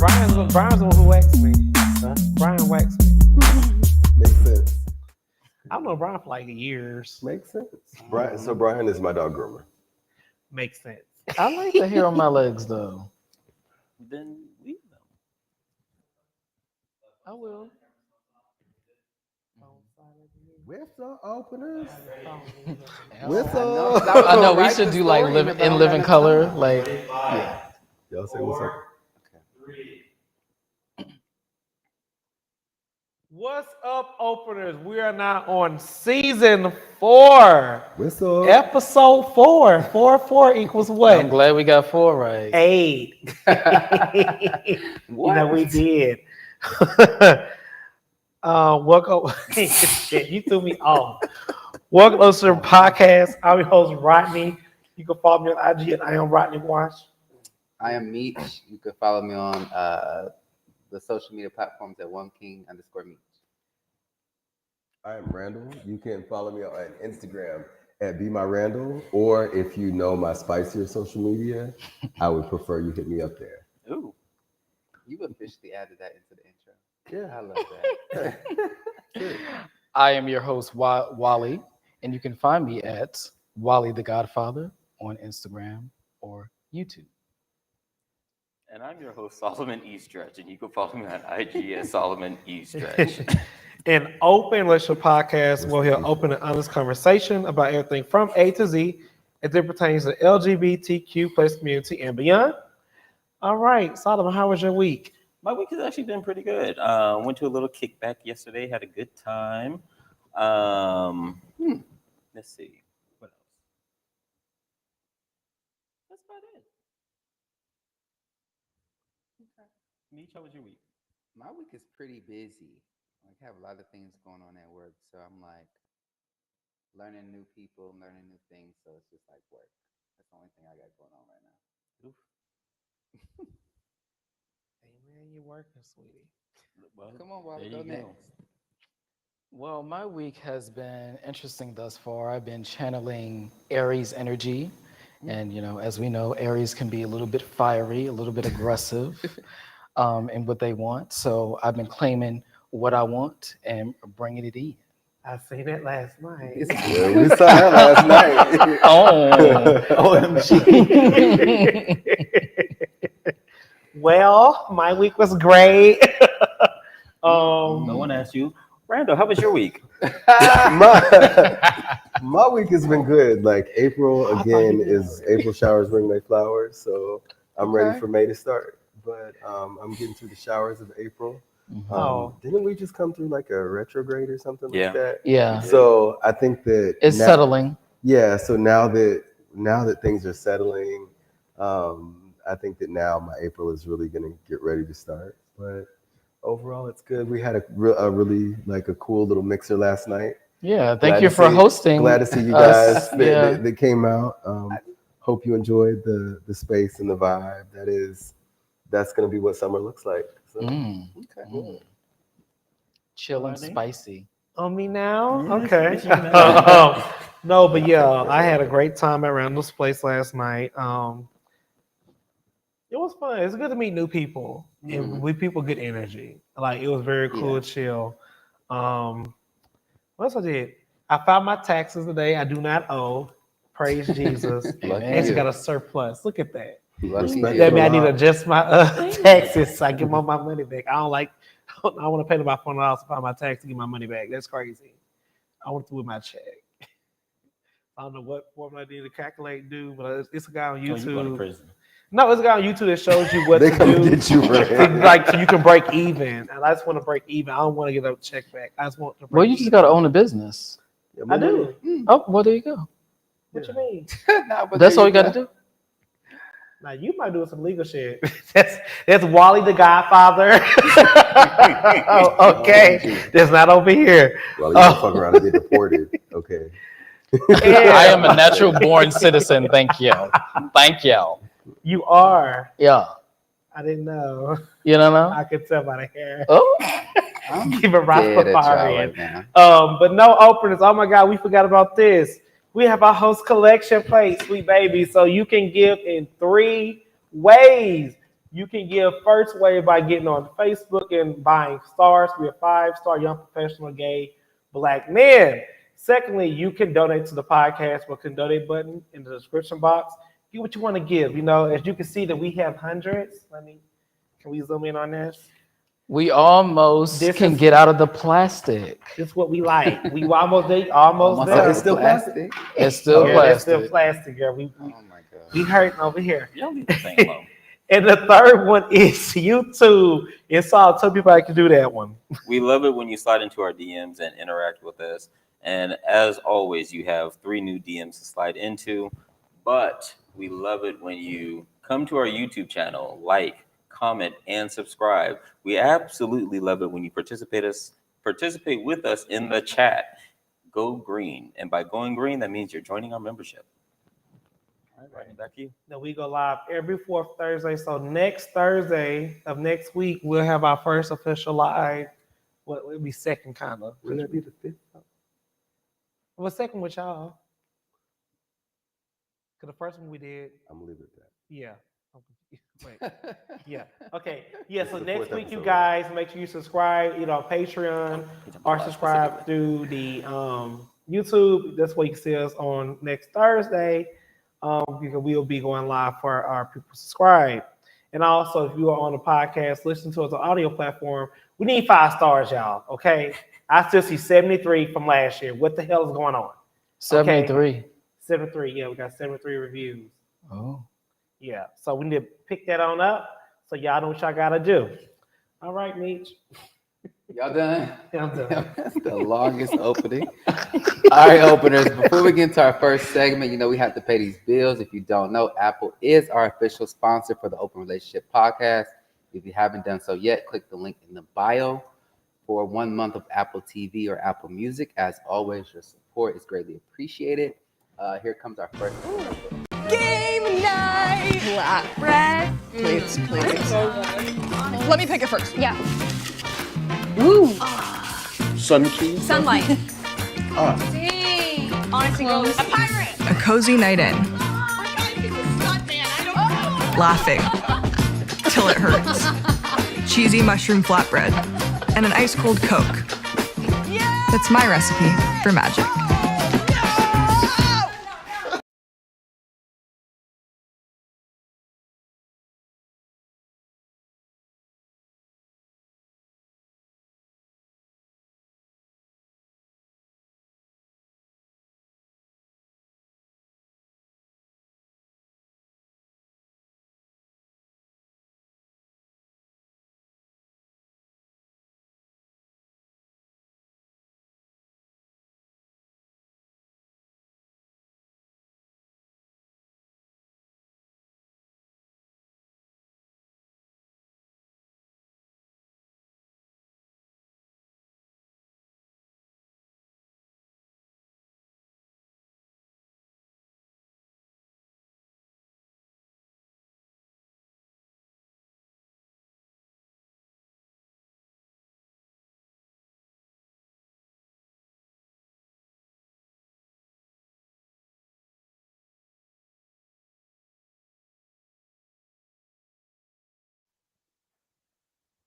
Brian's the one who waxed me. Huh? Brian waxed me. Makes sense. I've known Brian for like years. Makes sense. Brian is my dog groomer. Makes sense. I like the hair on my legs though. Then leave them. I will. Whistle openers. Whistle. I know we should do like living color. Like, yeah. Y'all say what's up? What's up, openers? We are now on season 4. Whistle. Episode 4. 4 equals what? I'm glad we got 4 right. 8. What? No, we did. Welcome. Shit, you threw me off. Welcome to the podcast. I'm your host, Rodney. You can follow me on IG at I am Rodney Wash. I am Meech. You can follow me on the social media platforms at @OneKing_Meech. I am Randall. You can follow me on Instagram at BeMyRandall, or if you know my spicier social media, I would prefer you hit me up there. Ooh. You officially added that into the intro. Yeah. I love that. I am your host, Wally, and you can find me at Wally the Godfather on Instagram or YouTube. And I'm your host, Solomon E. Stretch, and you can follow me on IG at Solomon E. Stretch. An open relationship podcast where he'll open and honest conversation about everything from A to Z as it pertains to LGBTQ plus community and beyond. All right, Solomon, how was your week? My week has actually been pretty good. Went to a little kickback yesterday, had a good time. Let's see. What else? That's about it. Okay. Meech, how was your week? My week is pretty busy. Like, I have a lot of things going on at work, so I'm like learning new people, learning new things. So it's just like work. That's the only thing I got going on right now. Oof. Hey man, you're working, sweetie. Well, Come on, Wally, there go you next. go. Well, my week has been interesting thus far. I've been channeling Aries energy. And, you know, as we know, Aries can be a little bit fiery, a little bit aggressive in what they want. So I've been claiming what I want and bringing it in. I seen that last night. Yeah, we saw that last night. Oh, OMG. Well, my week was great. No one asked you. Randall, how was your week? my week has been good. Like April showers bring May flowers, so I'm ready for May to start. But I'm getting through the showers of April. Didn't we just come through like a retrograde or something like that? Yeah. So I think that It's settling. Yeah. So now that things are settling, I think that now my April is really gonna get ready to start. But overall, it's good. We had a really like a cool little mixer last night. Yeah. Thank you for hosting. Glad to see you guys us. that came out. Hope you enjoyed the space and the vibe. That's gonna be what summer looks like. So. Okay. Chill and spicy. On me now? Okay. No, but yeah, I had a great time at Randall's place last night. It was fun. It's good to meet new people and with people good energy. Like it was very cool, chill. What else I did? I filed my taxes today. I do not owe. Praise Jesus. And she got a surplus. Look at that. Respect That means I need to adjust my taxes so I get my money back. I want to pay about $400 to file my tax to get my money back. That's crazy. I went through with my check. I don't know what formula I need to calculate and do, but it's a guy on YouTube. You go to prison. No, it's a guy on YouTube that shows you what They to come do. get you, right? Like so you can break even. And I just want to break even. I don't want to get a check back. I just want to break Well, you just got to own a business. I do. Oh, well, there you go. What you mean? That's all you got to do. Now you might do some legal shit. That's Wally the Godfather. Okay, that's not over here. Well, you don't fuck around and get deported. Okay. I am a natural born citizen. Thank you. Thank you. You are. Yeah. I didn't know. You don't know? I could tell by the hair. Oh. I'm Keep it dead at y'all Rastafarian. right now. But no openers. Oh my God, we forgot about this. We have our host collection plate, sweet baby. So you can give in 3 ways. You can give first way by getting on Facebook and buying stars. We're 5-star young professional gay Black men. Secondly, you can donate to the podcast with the donate button in the description box. Get what you want to give. You know, as you can see that we have hundreds. Can we zoom in on this? We almost can get out of the plastic. This is what we like. We almost there. It's still plastic. It's still Girl, plastic. it's still plastic, girl. We Oh my god. we hurting over here. You don't leave the thing alone. And the third one is YouTube. It's all tell people I can do that one. We love it when you slide into our DMs and interact with us. And as always, you have 3 new DMs to slide into. But we love it when you come to our YouTube channel, like, comment, and subscribe. We absolutely love it when you participate with us in the chat. Go green. And by going green, that means you're joining our membership. All right, back to you. Now we go live every 4th Thursday. So next Thursday of next week, we'll have our first official live. Well, it'll be second kind of. Wouldn't that be the 5th? Well, second with y'all. Because the first one we did, I'm gonna leave it at that. yeah. Wait. Yeah. Okay. Yeah. So the next 4th week, you episode. guys make sure you subscribe either on Patreon or subscribe through the YouTube. That's where you can see us on next Thursday. Because we'll be going live for our people subscribe. And also, if you are on the podcast, listen to us on audio platform. We need 5 stars, y'all. Okay. I still see 73 from last year. What the hell is going on? 73. 73. Yeah, we got 73 reviews. Oh. Yeah. So we need to pick that on up. So y'all know what y'all gotta do. All right, Meech. Y'all done? Yeah, I'm done. That's the longest opening. All right, openers. Before we get into our first segment, we have to pay these bills. If you don't know, Apple is our official sponsor for the Open Relationship Podcast. If you haven't done so yet, click the link in the bio for 1 month of Apple TV or Apple Music. As always, your support is greatly appreciated. Here comes our first. Game night! Flatbread. Please. Let me pick it first. Yeah. Ooh. Sun key. Sunlight. Honestly, goes a pirate. A cozy night in. Laughing till it hurts. Cheesy mushroom flatbread and an ice cold Coke. That's my recipe for magic.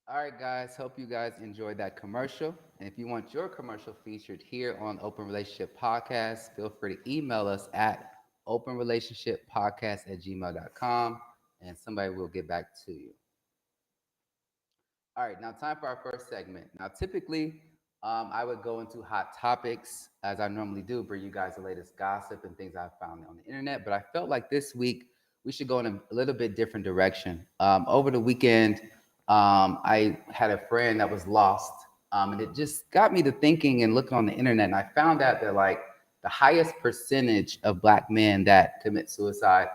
All right, guys. Hope you guys enjoyed that commercial. And if you want your commercial featured here on Open Relationship Podcast, feel free to email us at openrelationshippodcast@gmail.com, and somebody will get back to you. All right, now time for our first segment. Now, typically, I would go into hot topics, as I normally do, bring you guys the latest gossip and things I've found on the internet. But I felt like this week we should go in a little bit different direction. Over the weekend, I had a friend that was lost, and it just got me to thinking and looking on the internet. And I found out that like the highest percentage of Black men that commit suicide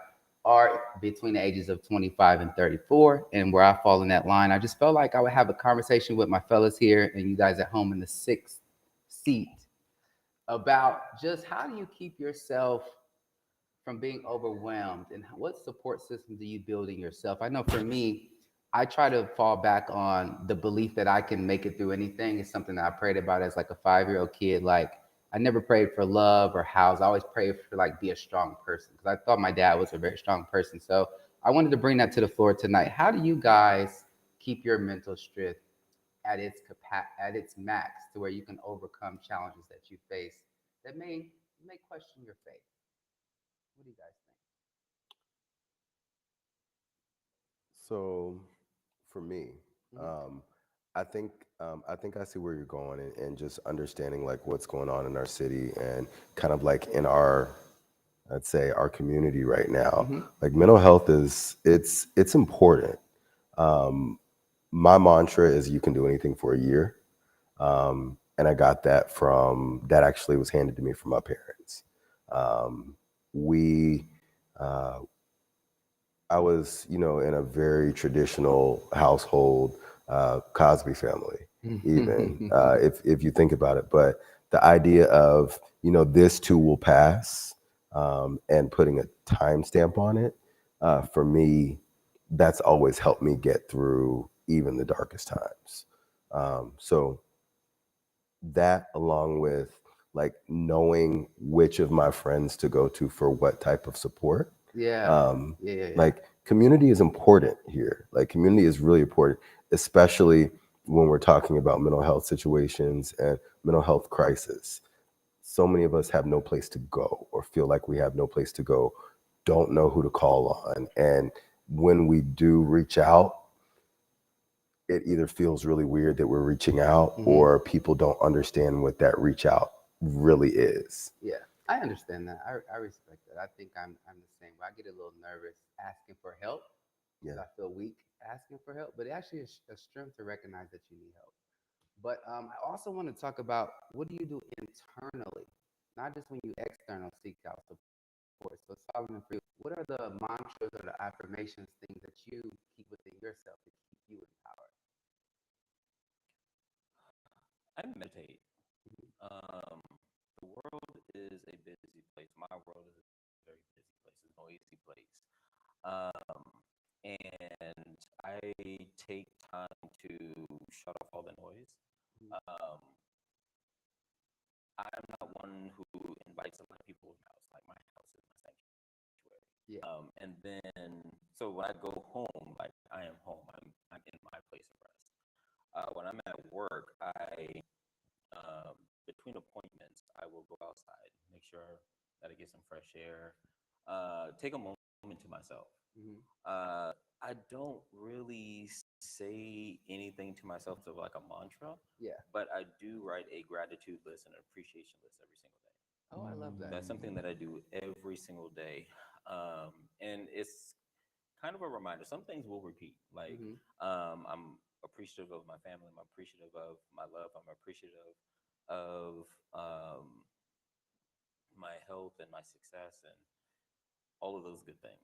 are between the ages of 25 and 34, and where I fall in that line. I just felt like I would have a conversation with my fellas here and you guys at home in the 6th seat about just how do you keep yourself from being overwhelmed, and what support system do you build in yourself? I know for me, I try to fall back on the belief that I can make it through anything. It's something that I prayed about as like a 5-year-old kid. Like I never prayed for love or house. I always prayed for like be a strong person, because I thought my dad was a very strong person. So I wanted to bring that to the floor tonight. How do you guys keep your mental strength at its max to where you can overcome challenges that you face that may question your faith? What do you guys think? So, for me, I think I see where you're going, and just understanding like what's going on in our city and kind of like in our, I'd say, our community right now. Like mental health it's important. My mantra is you can do anything for a year, and I got that actually was handed to me from my parents. We I was, in a very traditional household, Cosby family, even if you think about it. But the idea of, this too will pass, and putting a timestamp on it, for me, that's always helped me get through even the darkest times. So that, along with like knowing which of my friends to go to for what type of support. Like community is important here. Like community is really important, especially when we're talking about mental health situations and mental health crisis. So many of us have no place to go, or feel like we have no place to go, don't know who to call on. And when we do reach out, it either feels really weird that we're reaching out, or people don't understand what that reach out really is. Yeah, I understand that. I respect that. I think I'm the same way. I get a little nervous asking for help. Yeah, I feel weak asking for help, but it actually is a strength to recognize that you need help. But I also want to talk about, what do you do internally, not just when you external seek out support. So Solomon, for you, what are the mantras or the affirmations, things that you keep within yourself to keep you empowered? I meditate. The world is a busy place. My world is a very busy place, a noisy place. And I take time to shut off all the noise. I'm not one who invites a lot of people in my house. Like, my house is my sanctuary. Yeah. And then, so when I go home, like, I am home. I'm in my place of rest. When I'm at work, between appointments, I will go outside, make sure that I get some fresh air, take a moment to myself. I don't really say anything to myself to like a mantra. Yeah. But I do write a gratitude list and an appreciation list every single day. Oh, I love that. That's something that I do every single day. And it's kind of a reminder. Some things will repeat. Like, I'm appreciative of my family. I'm appreciative of my love. I'm appreciative of my health and my success and all of those good things.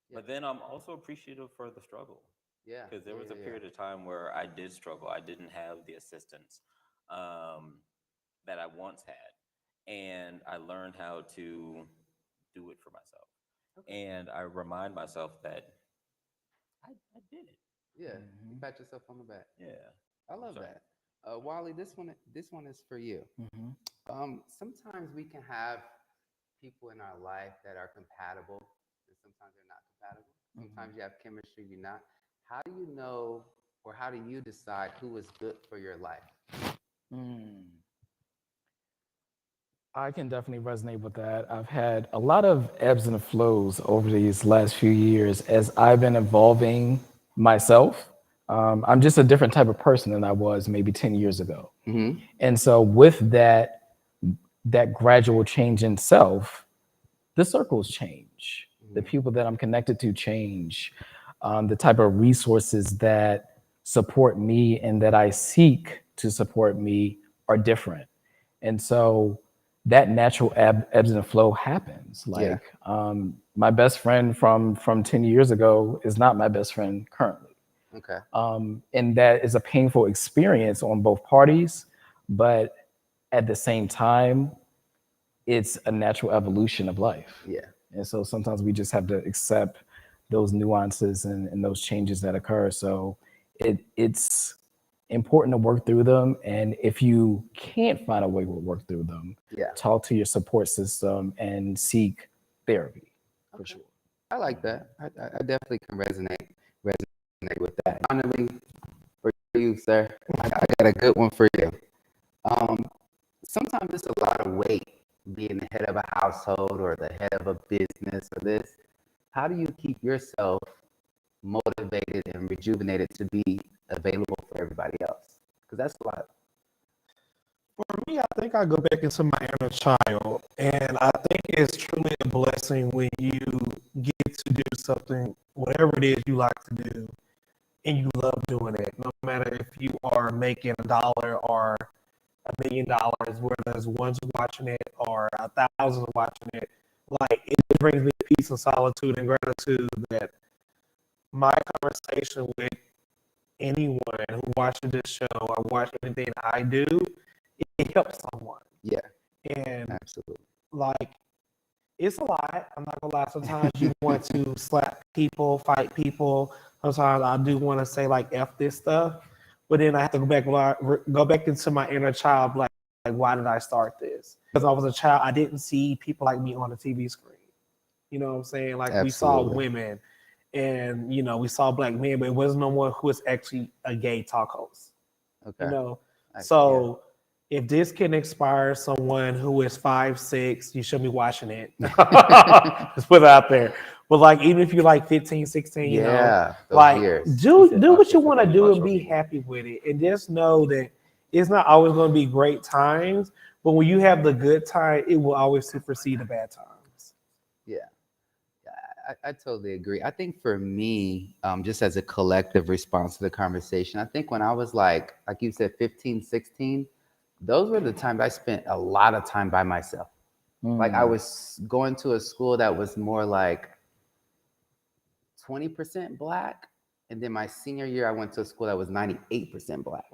But then I'm also appreciative for the struggle. Yeah. Because there was a period of time where I did struggle. I didn't have the assistance that I once had. And I learned how to do it for myself. Okay. And I remind myself that I did it. Yeah. You pat yourself on the back. Yeah. I love that. Wally, this one is for you. Sometimes we can have people in our life that are compatible, and sometimes they're not compatible. Sometimes you have chemistry, you're not. How do you know, or how do you decide who is good for your life? I can definitely resonate with that. I've had a lot of ebbs and flows over these last few years as I've been evolving myself. I'm just a different type of person than I was maybe 10 years ago. And so with that gradual change in self, the circles change. The people that I'm connected to change. The type of resources that support me and that I seek to support me are different. And so that natural ebbs and flow happens. Like, my best friend from 10 years ago is not my best friend currently. Okay. And that is a painful experience on both parties, but at the same time, it's a natural evolution of life. Yeah. And so sometimes we just have to accept those nuances and those changes that occur. So it's important to work through them. And if you can't find a way to work through them, talk to your support system and seek therapy, for sure. I like that. I definitely can resonate with that. Finally, for you, sir, I got a good one for you. Sometimes it's a lot of weight being the head of a household or the head of a business or this. How do you keep yourself motivated and rejuvenated to be available for everybody else? Because that's a lot. For me, I think I go back into my inner child, and I think it's truly a blessing when you get to do something, whatever it is you like to do, and you love doing it. No matter if you are making $1 or $1 million, whether there's one's watching it or 1,000 watching it, like it brings me peace and solitude and gratitude that my conversation with anyone who watches this show or watch anything I do, it helps someone. Yeah, and absolutely. like it's a lot. I'm not gonna lie. Sometimes you want to slap people, fight people. Sometimes I do want to say like "f this stuff," but then I have to go back into my inner child. Like why did I start this? Because I was a child. I didn't see people like me on the TV screen. You know what I'm saying? Like we saw women, and we saw black men, but it wasn't no one who was actually a gay talk host. Okay. So. If this can inspire someone who is 5'6", you should be watching it. Just put it out there. But like, even if you're like 15, 16, like do what you want to do and be happy with it. And just know that it's not always going to be great times, but when you have the good time, it will always supersede the bad times. Yeah. I totally agree. I think for me, just as a collective response to the conversation, I think when I was like you said, 15, 16, those were the times I spent a lot of time by myself. Like I was going to a school that was more like 20% black. And then my senior year, I went to a school that was 98% black.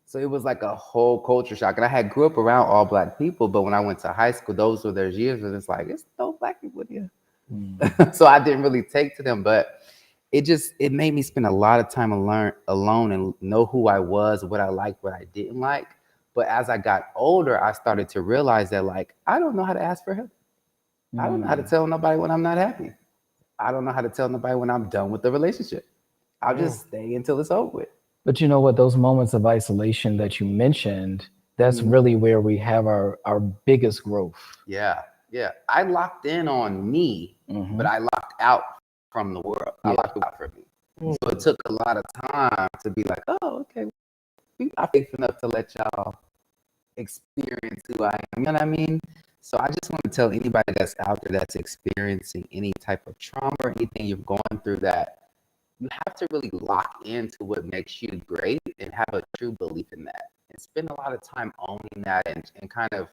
So it was like a whole culture shock. And I grew up around all black people, but when I went to high school, those were their years where it's like, it's no black people here. So I didn't really take to them, but it made me spend a lot of time alone and know who I was, what I liked, what I didn't like. But as I got older, I started to realize that, like, I don't know how to ask for help. I don't know how to tell nobody when I'm not happy. I don't know how to tell nobody when I'm done with the relationship. I'll just stay until it's over with. But you know what? Those moments of isolation that you mentioned, that's really where we have our biggest growth. Yeah. I locked in on me, but I locked out from the world. I locked out from me. So it took a lot of time to be like, oh, okay, we got faith enough to let y'all experience who I am. You know what I mean? So I just want to tell anybody that's out there that's experiencing any type of trauma or anything you're going through, that you have to really lock into what makes you great and have a true belief in that. And spend a lot of time owning that and kind of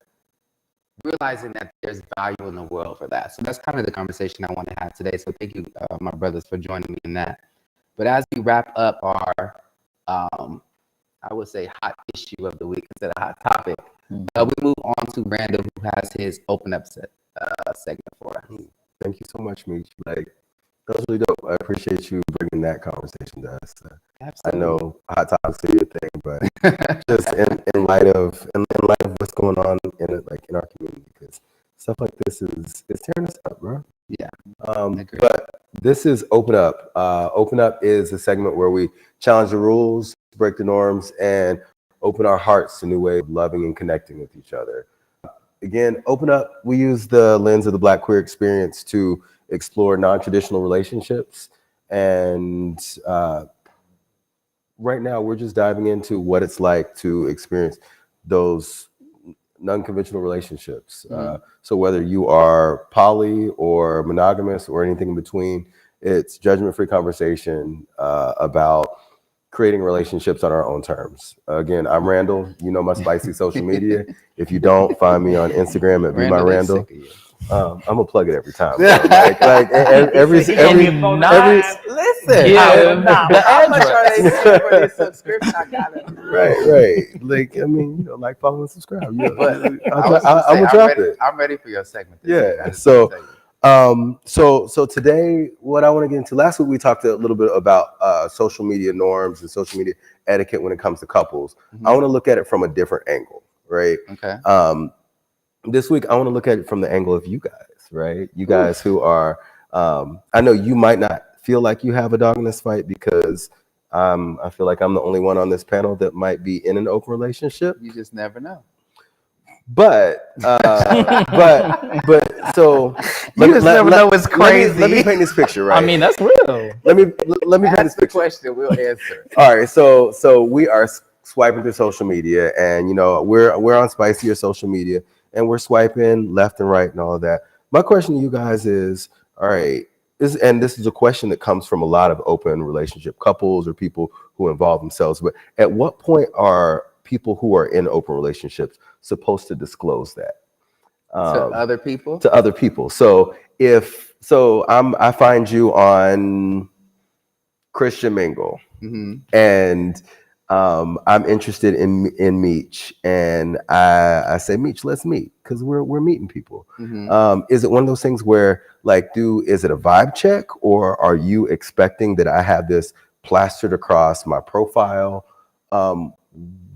realizing that there's value in the world for that. So that's kind of the conversation I want to have today. So thank you, my brothers, for joining me in that. But as we wrap up our I would say hot issue of the week instead of hot topic, we move on to Randall, who has his open up segment for us. Thank you so much, Meech. Like, that was really dope. I appreciate you bringing that conversation to us. I know hot topics are your thing, but just in light of what's going on in our community, because stuff like this is tearing us up, bro. Yeah. But this is Open Up. Open Up is a segment where we challenge the rules, break the norms, and open our hearts to new ways of loving and connecting with each other. Again, Open Up, we use the lens of the Black queer experience to explore non-traditional relationships. And right now, we're just diving into what it's like to experience those non-conventional relationships. So whether you are poly or monogamous or anything in between, it's judgment-free conversation about creating relationships on our own terms. Again, I'm Randall. You know my spicy social media. If you don't, find me on Instagram at @BeMyRandall. I'm gonna plug it every time. Listen, the address. Subscription, I got it. Right. Like, I mean, like, follow and subscribe. I'm gonna drop it. I'm ready for your segment. So today, what I want to get into, last week we talked a little bit about social media norms and social media etiquette when it comes to couples. I want to look at it from a different angle, right? Okay. This week I want to look at it from the angle of you guys, right? You guys who are I know you might not feel like you have a dog in this fight because I feel like I'm the only one on this panel that might be in an open relationship. You just never know. But so You just never know. It's crazy. Let me paint this picture, right? I mean, that's real. Let me paint this That's the picture. question we'll answer. All right, so we are swiping through social media, and we're on spicier social media, and we're swiping left and right and all of that. My question to you guys is, all right, this is a question that comes from a lot of open relationship couples or people who involve themselves. But at what point are people who are in open relationships supposed to disclose that To other people? to other people? So I find you on Christian Mingle, and I'm interested in Meech, and I say, Meech, let's meet, because we're meeting people. Is it one of those things where is it a vibe check, or are you expecting that I have this plastered across my profile?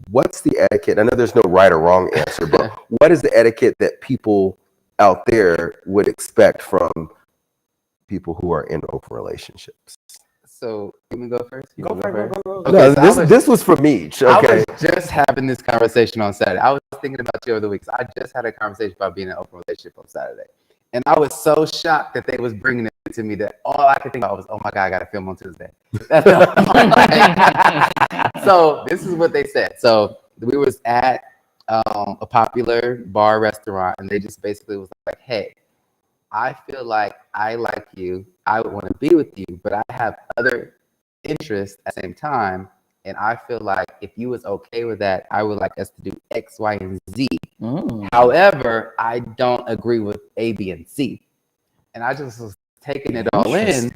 What's the etiquette? I know there's no right or wrong answer, but what is the etiquette that people out there would expect from people who are in open relationships? So, let me go first. Go first. No, this was for Meech. Okay. I was just having this conversation on Saturday. I was thinking about you over the weeks. I just had a conversation about being in an open relationship on Saturday. And I was so shocked that they was bringing it to me that all I could think about was, oh my God, I got to film on Tuesday. So this is what they said. So we was at a popular bar restaurant, and they just basically was like, hey, I feel like I like you. I would want to be with you, but I have other interests at the same time. And I feel like if you was okay with that, I would like us to do X, Y, and Z. However, I don't agree with A, B, and C. And I just was taking it all in.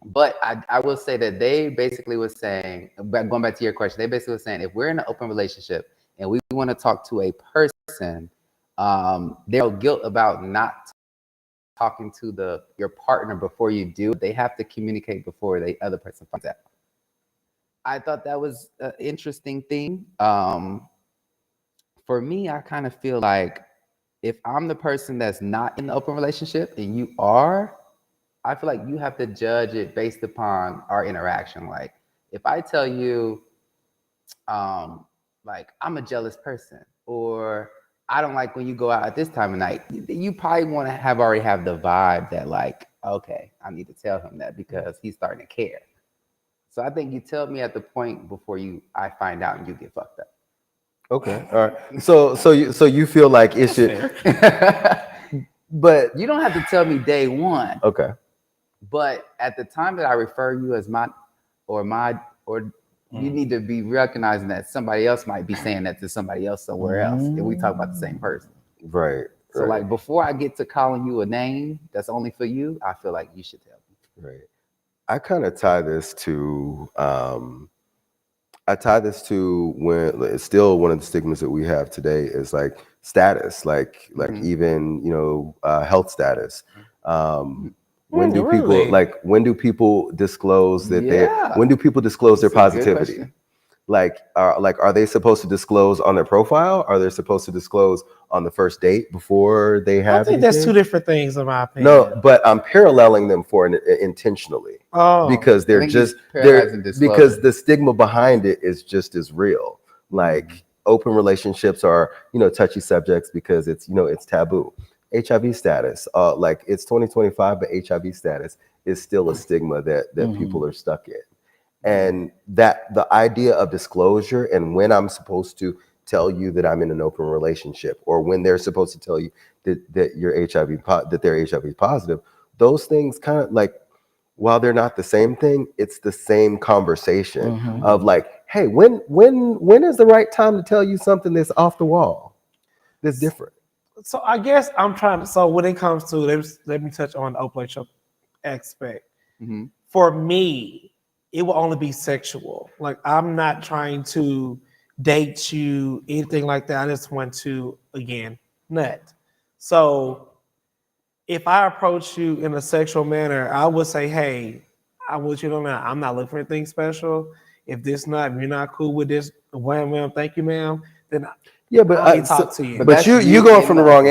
But I will say that they basically was saying, going back to your question, they basically was saying, if we're in an open relationship and we want to talk to a person, there's guilt about not talking to your partner before you do. They have to communicate before the other person finds out. I thought that was an interesting thing. For me, I kind of feel like if I'm the person that's not in the open relationship and you are, I feel like you have to judge it based upon our interaction. Like if I tell you, like I'm a jealous person, or I don't like when you go out at this time of night, you probably want to already have the vibe that like, okay, I need to tell him that because he's starting to care. So I think you tell me at the point before I find out and you get fucked up. Okay, all right. So you feel like it should, but you don't have to tell me day one. Okay. But at the time that I refer you as you need to be recognizing that somebody else might be saying that to somebody else somewhere else, and we talk about the same person. Right. So like before I get to calling you a name that's only for you, I feel like you should tell me. Right. I kind of tie this to when it's still one of the stigmas that we have today is like status, like even health status. When do people disclose that when do people disclose their positivity? Are they supposed to disclose on their profile? Are they supposed to disclose on the first date before they have? I think that's two different things in my opinion. No, but I'm paralleling them intentionally. Because because the stigma behind it is just as real. Like open relationships are, touchy subjects because it's taboo. HIV status, it's 2025, but HIV status is still a stigma that people are stuck in. And that the idea of disclosure and when I'm supposed to tell you that I'm in an open relationship, or when they're supposed to tell you that they're HIV positive, those things kind of like, while they're not the same thing, it's the same conversation of like, hey, when is the right time to tell you something that's off the wall, that's different? So I guess when it comes to, let me touch on the open relationship aspect. For me, it will only be sexual. Like I'm not trying to date you, anything like that. I just want to, again, nut. So if I approach you in a sexual manner, I would say, hey, I want you to know I'm not looking for anything special. If you're not cool with this, ma'am, thank you, ma'am, then but I talk to you. But you going from the wrong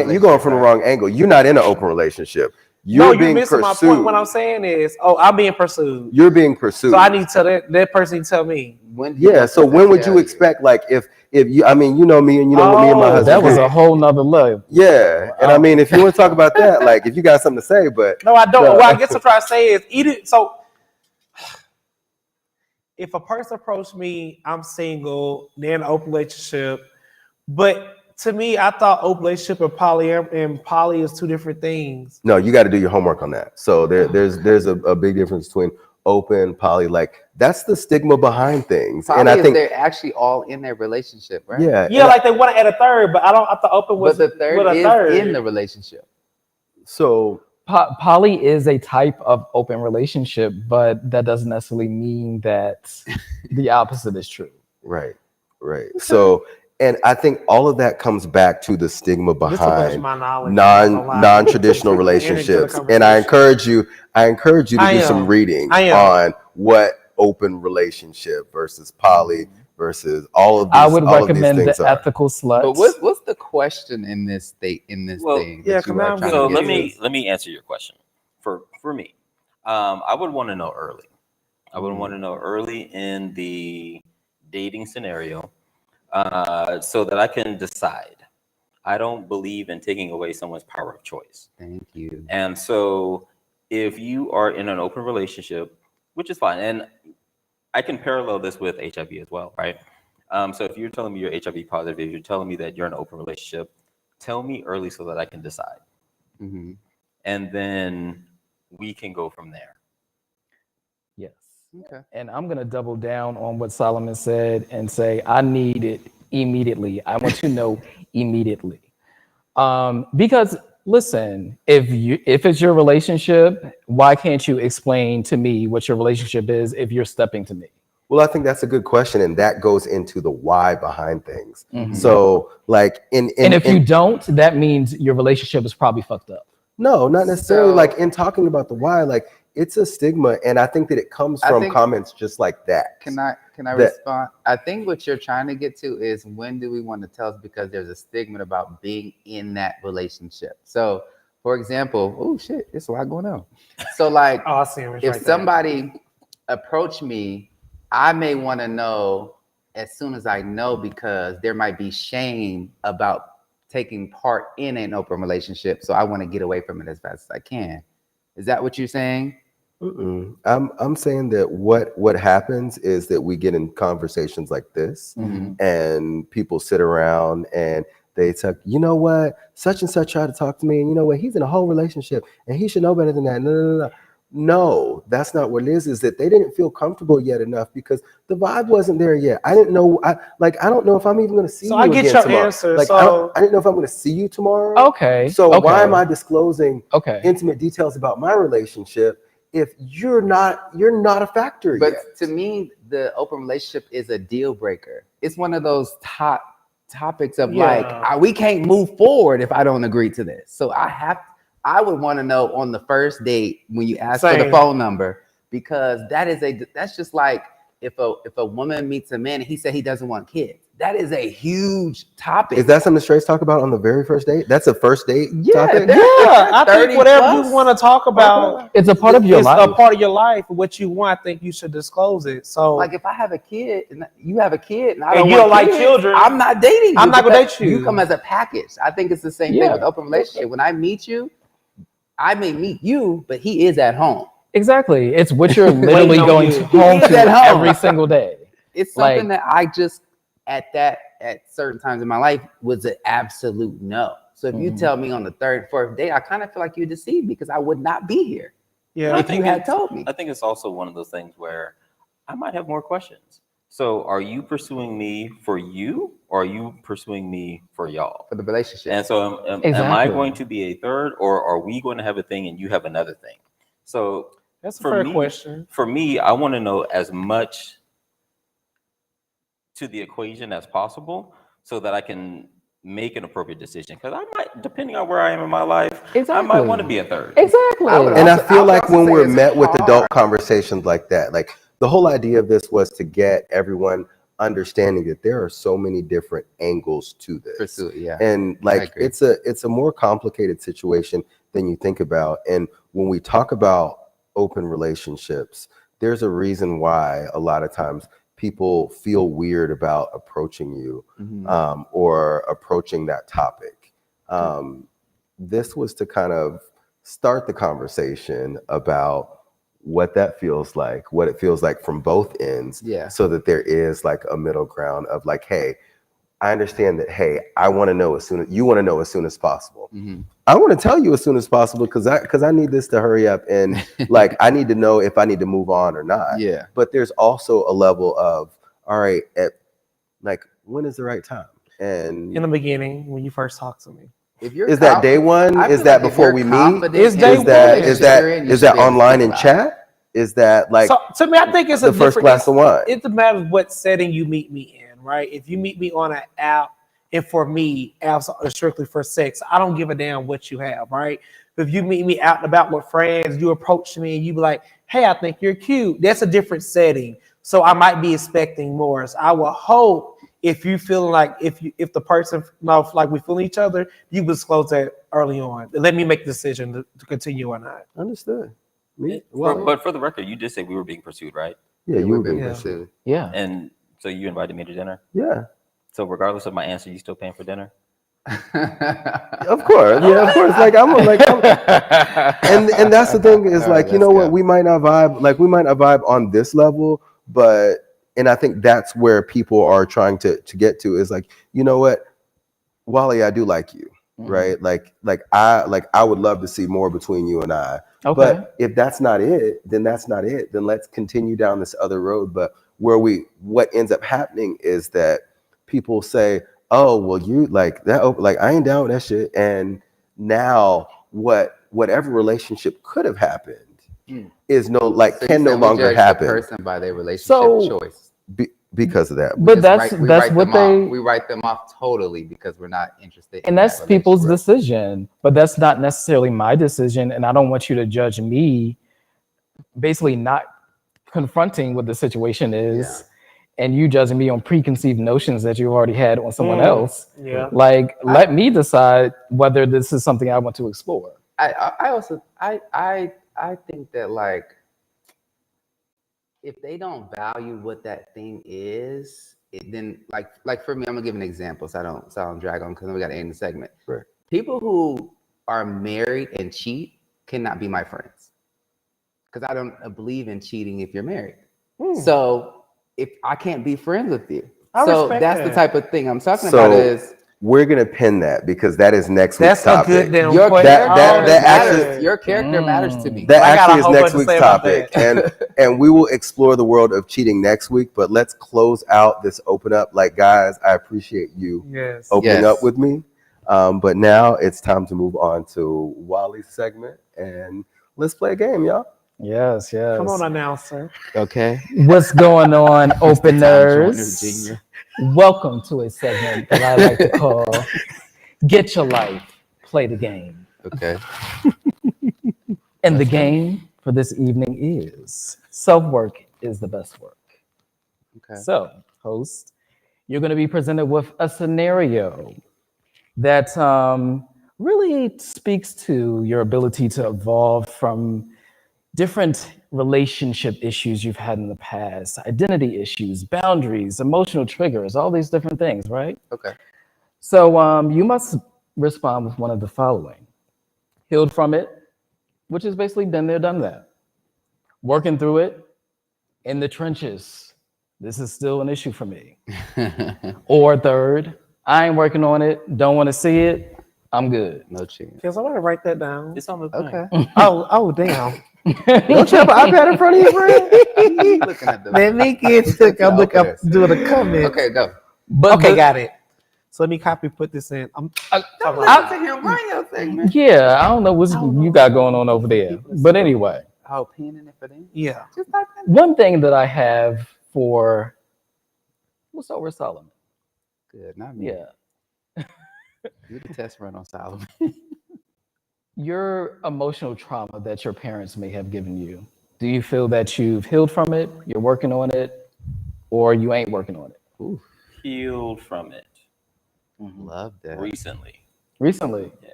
angle. You're not in an open relationship. you're missing my point. What I'm saying is, I'm being pursued. You're being pursued. So I need to tell that person to tell me. So when would you expect, like, if you, I mean, you know me and you know me and my husband. That was a whole nother level. Yeah, and I mean, if you want to talk about that, like, if you got something to say, but no, I don't. What I guess I'm trying to say is, so if a person approached me, I'm single, they're in an open relationship, but to me, I thought open relationship and poly is two different things. No, you got to do your homework on that. So there's a big difference between open, poly. Like, that's the stigma behind things. Poly, and I think they're actually all in their relationship, right? Yeah, like they want to add a third, but I thought open was but the third with a is third in the relationship. So poly is a type of open relationship, but that doesn't necessarily mean that the opposite is true. Right. So, and I think all of that comes back to the stigma behind non-traditional relationships. And I encourage you to do some reading on what open relationship versus poly versus all of these. I would recommend the ethical sluts. But what's the question in this thing? Yeah, so let me answer your question. For me, I would want to know early. I would want to know early in the dating scenario, so that I can decide. I don't believe in taking away someone's power of choice. Thank you. And so if you are in an open relationship, which is fine, and I can parallel this with HIV as well, right? So if you're telling me you're HIV positive, if you're telling me that you're in an open relationship, tell me early so that I can decide. Mm-hmm. And then we can go from there. Yes. Okay. And I'm going to double down on what Solomon said and say, I need it immediately. I want to know immediately. Because listen, if it's your relationship, why can't you explain to me what your relationship is if you're stepping to me? Well, I think that's a good question, and that goes into the why behind things. Mm-hmm. So, like, and if you don't, that means your relationship is probably fucked up. No, not necessarily. Like, in talking about the why, like, it's a stigma, and I think that it comes from comments just like that. Can I respond? I think what you're trying to get to is, when do we want to tell us, because there's a stigma about being in that relationship. So, for example, oh shit, there's a lot going on. So, like, if somebody approached me, I may want to know as soon as I know, because there might be shame about taking part in an open relationship. So I want to get away from it as fast as I can. Is that what you're saying? I'm saying that what happens is that we get in conversations like this, and people sit around and they talk, you know what, such and such tried to talk to me, and you know what, he's in a whole relationship and he should know better than that. No, that's not what it is. Is that they didn't feel comfortable yet enough, because the vibe wasn't there yet. I didn't know. I don't know if I'm even going to see you again tomorrow. So I get your answer. Like, I didn't know if I'm going to see you tomorrow. Okay. So why am I disclosing intimate details about my relationship if you're not a factor yet? But to me, the open relationship is a deal breaker. It's one of those top topics of like, we can't move forward if I don't agree to this. So I would want to know on the first date when you ask for the phone number, because that's just like if a woman meets a man and he said he doesn't want kids. That is a huge topic. Is that something straights talk about on the very first date? That's a first date topic? I think whatever you want to talk about, it's a part of your life. It's a part of your life. What you want, I think you should disclose it. So, like, if I have a kid and you have a kid and you don't like children, I'm not dating you. I'm not gonna date you. You come as a package. I think it's the same thing with open relationship. When I meet you, I may meet you, but he is at home. Exactly. It's what you're literally going home to every single day. It's something that I just at certain times in my life was an absolute no. So if you tell me on the third, fourth day, I kind of feel like you deceived me, because I would not be here. Yeah, if you had told me. I think it's also one of those things where I might have more questions. So are you pursuing me for you, or are you pursuing me for y'all? For the relationship. And so am I going to be a third, or are we going to have a thing and you have another thing? So that's a fair question. For me, I want to know as much to the equation as possible so that I can make an appropriate decision. Because I might, depending on where I am in my life, I might want to be a third. Exactly. I feel like when we're met with adult conversations like that, like, the whole idea of this was to get everyone understanding that there are so many different angles to this. Yeah. And like, it's a more complicated situation than you think about. And when we talk about open relationships, there's a reason why a lot of times people feel weird about approaching you or approaching that topic. This was to kind of start the conversation about what that feels like, what it feels like from both ends, so that there is like a middle ground of like, hey, I understand that, hey, I want to know as soon as you want to know as soon as possible. I want to tell you as soon as possible because I need this to hurry up, and like I need to know if I need to move on or not. But there's also a level of, all right, like when is the right time? And in the beginning, when you first talk to me. If you're is that day one? Is that before we meet? Is that online in chat? Is that like, so to me, I think it's the first glass of wine? It's a matter of what setting you meet me in, right? If you meet me on an app, and for me, apps are strictly for sex, I don't give a damn what you have, right? If you meet me out and about with friends, you approach me and you be like, hey, I think you're cute. That's a different setting. So I might be expecting more. So I will hope if you feel like if the person knows like we feel each other, you disclose that early on. Let me make the decision to continue or not. Understood. But for the record, you did say we were being pursued, right? Yeah, you were being pursued. Yeah. And so you invited me to dinner? Yeah. So regardless of my answer, you still paying for dinner? Of course. Yeah, of course. Like I'm and that's the thing is like, you know what, we might not vibe on this level, but and I think that's where people are trying to get to is like, you know what, Wally, I do like you, right? Like I would love to see more between you and I. Okay. But if that's not it, then that's not it. Then let's continue down this other road. But what ends up happening is that people say, oh, well, you like that, like I ain't down with that shit. And now whatever relationship could have happened is no longer happen. The person by their relationship choice. Because of that. But that's what we write them off totally because we're not interested. And that's people's decision, but that's not necessarily my decision. And I don't want you to judge me basically not confronting what the situation is and you judging me on preconceived notions that you already had on someone else. Yeah. Like, let me decide whether this is something I want to explore. I also think that like, if they don't value what that thing is, then like for me, I'm gonna give an example so I don't drag on because we got to end the segment. Right. People who are married and cheat cannot be my friends because I don't believe in cheating if you're married. So if I can't be friends with you, that's the type of thing I'm talking about. Is we're gonna pin that because that is next week's topic. That's a good damn your point. Your character matters to me. That actually is next week's topic, and we will explore the world of cheating next week. But let's close out this open up. Like, guys, I appreciate you opening up with me. But now it's time to move on to Wally's segment, and let's play a game, y'all. Yes. Come on, announcer. Okay. What's going on, openers? Welcome to a segment that I like to call Get Your Life, Play the Game. Okay. And the game for this evening is self-work is the best work. Okay. So, host, you're going to be presented with a scenario that really speaks to your ability to evolve from different relationship issues you've had in the past, identity issues, boundaries, emotional triggers, all these different things, right? Okay. So you must respond with one of the following. Healed from it, which is basically been there, done that. Working through it, in the trenches. This is still an issue for me. Or third, I ain't working on it, don't want to see it, I'm good. No chance. Can somebody write that down? It's on the thing. Okay. Oh, damn. Don't you have an iPad in front of you, friend? Looking at the Let me get to doing a comment. Okay, go. Got it. So let me put this in. I'm talking him run your segment. Yeah, I don't know what you got going on over there. But anyway. Oh, pinning it for them? Yeah. One thing that I have for what's over Solomon? Good, not me. Yeah. Do the test run on Solomon. Your emotional trauma that your parents may have given you, do you feel that you've healed from it, you're working on it, or you ain't working on it? Ooh. Healed from it. Love that. Recently. Recently? Yeah.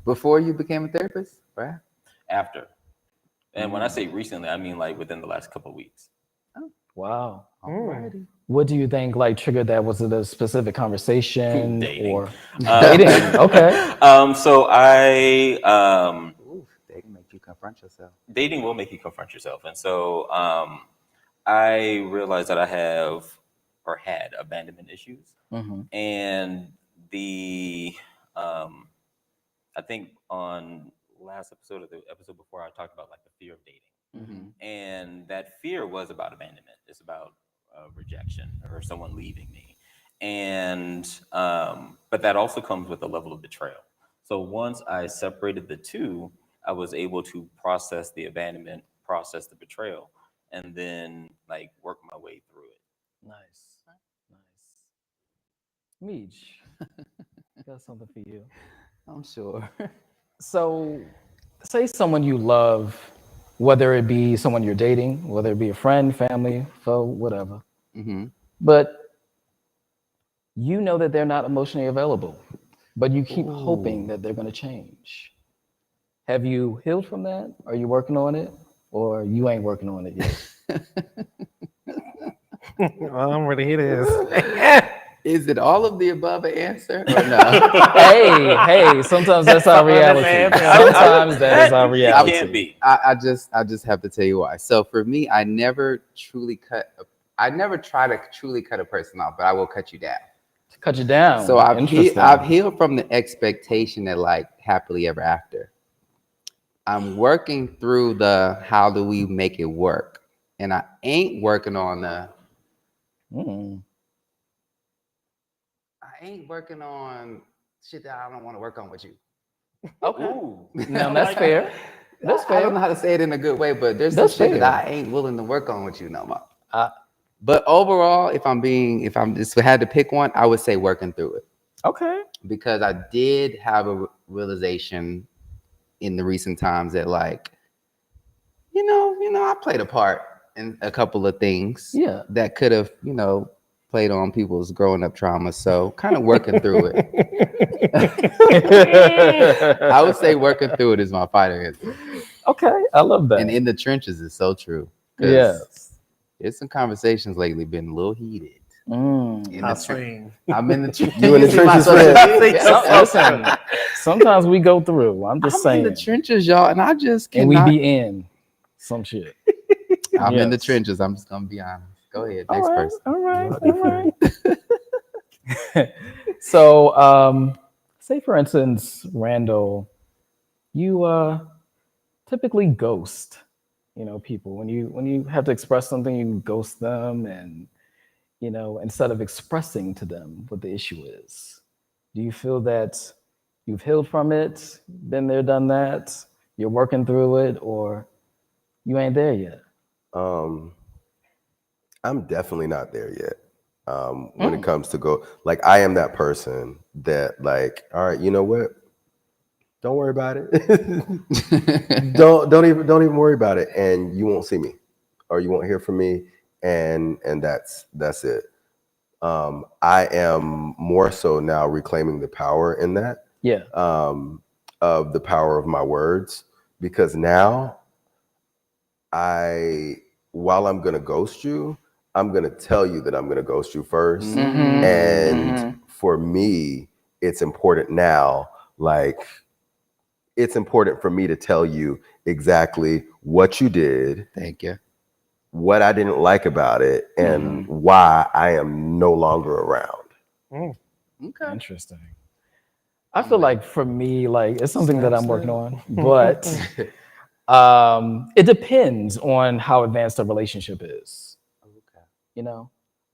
Before you became a therapist, right? After. And when I say recently, I mean like within the last couple of weeks. Wow. Alrighty. What do you think like triggered that? Was it a specific conversation Dating. or dating? Okay. So Ooh, they can make you confront yourself. dating will make you confront yourself. And so I realized that I have or had abandonment issues. And I think on last episode or the episode before, I talked about like the fear of dating. And that fear was about abandonment. It's about rejection or someone leaving me. And but that also comes with a level of betrayal. So once I separated the two, I was able to process the abandonment, process the betrayal, and then like work my way through it. Nice. Meech, got something for you. I'm sure. So, say someone you love, whether it be someone you're dating, whether it be a friend, family, foe, whatever. But you know that they're not emotionally available, but you keep hoping that they're going to change. Have you healed from that? Are you working on it? Or you ain't working on it yet? Well, I'm ready to hear this. Is it all of the above an answer or no? hey, sometimes that's our reality. Sometimes that is our reality. It can't be. I just have to tell you why. So for me, I never try to truly cut a person off, but I will cut you down. Cut you down. So I've healed from the expectation that like happily ever after. I'm working through the how do we make it work, and I ain't working on the. I ain't working on shit that I don't want to work on with you. Okay. Now that's fair. That's fair. I don't know how to say it in a good way, but there's some shit that I ain't willing to work on with you no more. But overall, if I'm just had to pick one, I would say working through it. Okay. Because I did have a realization in the recent times that like, you know, I played a part in a couple of things that could have, played on people's growing up trauma. So kind of working through it. I would say working through it is my fighter answer. Okay, I love that. And in the trenches is so true. Yes. There's some conversations lately been a little heated. I'm in the trenches. You in the trenches, Listen, sometimes we go through. I'm saying. In the trenches, y'all, and I just cannot. And we be in some shit. I'm in the trenches. I'm just gonna be honest. Go ahead, next person. All right. So, say for instance, Randall, you typically ghost, people when you have to express something, you ghost them, and instead of expressing to them what the issue is. Do you feel that you've healed from it, been there, done that, you're working through it, or you ain't there yet? I'm definitely not there yet. When it comes to I am that person that like, all right, you know what? Don't worry about it. don't even worry about it, and you won't see me, or you won't hear from me, and that's it. I am more so now reclaiming the power in that. Yeah. Of the power of my words, because now while I'm gonna ghost you, I'm gonna tell you that I'm gonna ghost you first. And for me, it's important now, it's important for me to tell you exactly what you did. Thank you. What I didn't like about it, and why I am no longer around. Okay. Interesting. I feel like for me, it's something that I'm working on, but it depends on how advanced a relationship is. Okay.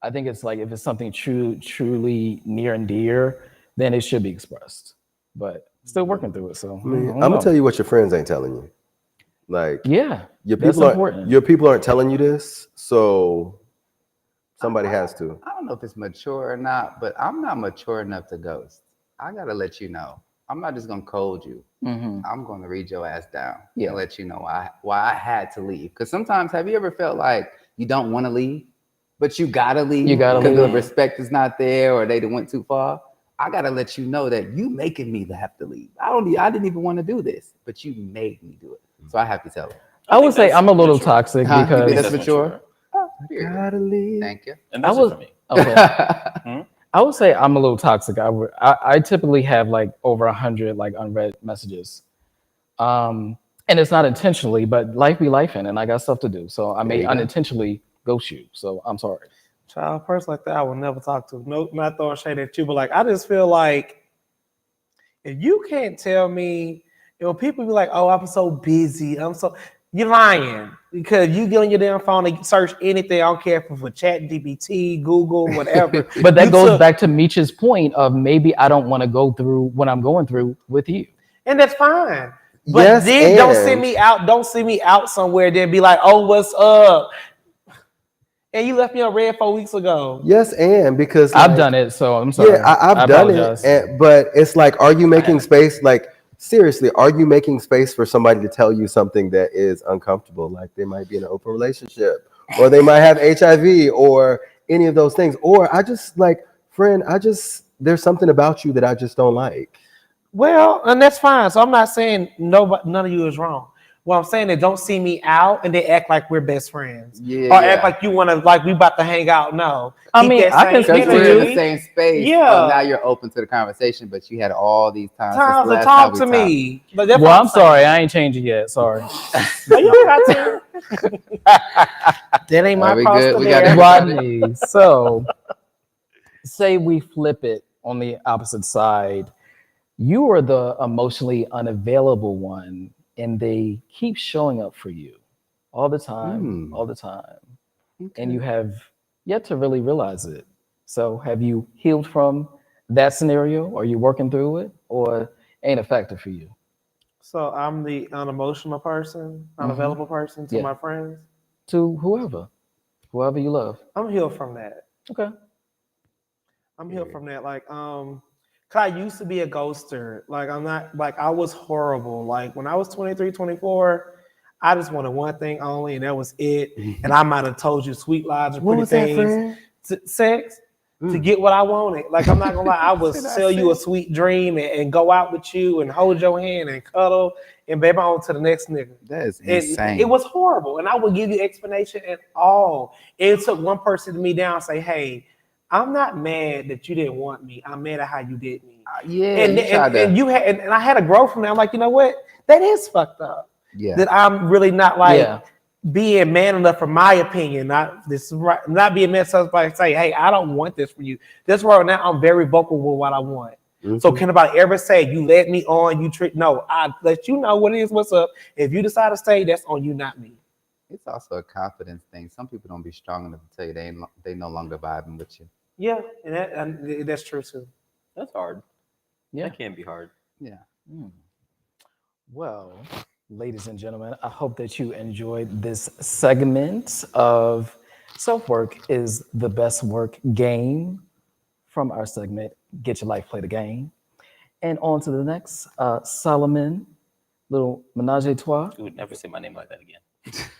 I think it's like if it's something truly near and dear, then it should be expressed. But still working through it. So I'm gonna tell you what your friends ain't telling you. Your people aren't telling you this, so somebody has to. I don't know if it's mature or not, but I'm not mature enough to ghost. I gotta let you know. I'm not just gonna code you. I'm gonna read your ass down and let you know why I had to leave. Because sometimes, have you ever felt like you don't want to leave, but you gotta leave? Because the respect is not there, or they went too far. I gotta let you know that you making me have to leave. I didn't even want to do this, but you made me do it. So I have to tell her. I would say I'm a little toxic Huh? You think because that's mature? Oh, Gotta leave. thank you. And that's it for me. Okay. I would say I'm a little toxic. I typically have like over 100 like unread messages, and it's not intentionally, but life be lifing, and I got stuff to do. So I may unintentionally ghost you. So I'm sorry. Child, a person like that I will never talk to. No, not throwing shade at you, but like I just feel like if you can't tell me, people be like, "Oh, I'm so busy. You're lying because you get on your damn phone and search anything. I don't care if it's for ChatGPT, Google, whatever. But that goes back to Meech's point of maybe I don't want to go through what I'm going through with you, and that's fine. But Yes, then don't send me out. Don't send me out somewhere. Then be like, "Oh, what's up?" And you left me on red 4 weeks ago. Yes, and because I've done it, so I'm sorry. Yeah, I've done it, but it's like, are you making space? Like, seriously, are you making space for somebody to tell you something that is uncomfortable? Like they might be in an open relationship, or they might have HIV, or any of those things. Or I just like, friend, there's something about you that I just don't like. Well, and that's fine. So I'm not saying none of you is wrong. What I'm saying is don't see me out and then act like we're best friends. Or act like you want to, like we about to hang out. No. I mean, I can because we're in the same space. Yeah. Well, now you're open to the conversation, but you had all these times to talk to me. Well, I'm sorry. I ain't changing yet. Sorry. You got to. That ain't my problem. We got Rodney. So say we flip it on the opposite side. You are the emotionally unavailable one, and they keep showing up for you all the time, and you have yet to really realize it. So have you healed from that scenario? Are you working through it, or ain't a factor for you? So I'm the unemotional person, unavailable person to my friends? To whoever you love. I'm healed from that. Okay. I'm healed from that. Like, I used to be a ghoster. Like, I'm not, like, I was horrible. Like, when I was 23, 24, I just wanted one thing only, and that was it. And I might have told you sweet lies or pretty things. Sex, to get what I wanted. Like, I'm not gonna lie, I would sell you a sweet dream and go out with you and hold your hand and cuddle and baby on to the next nigga. That is insane. It was horrible. And I would give you explanation at all. It took one person to me down and say, hey, I'm not mad that you didn't want me. I'm mad at how you did me. And I had to grow from that. I'm like, you know what? That is fucked up. Yeah. That I'm really not like being man enough for my opinion. Not being man enough to say, hey, I don't want this for you. This right now, I'm very vocal with what I want. Mm-hmm. So can nobody ever say you led me on? No, I let you know what it is, what's up. If you decide to stay, that's on you, not me. It's also a confidence thing. Some people don't be strong enough to tell you they no longer vibing with you. Yeah, and that's true too. That's hard. Yeah, that can be hard. Yeah. Well, ladies and gentlemen, I hope that you enjoyed this segment of Self-Work is the Best Work game from our segment, Get Your Life, Play the Game. And on to the next, Solomon, little menage a trois. You would never say my name like that again.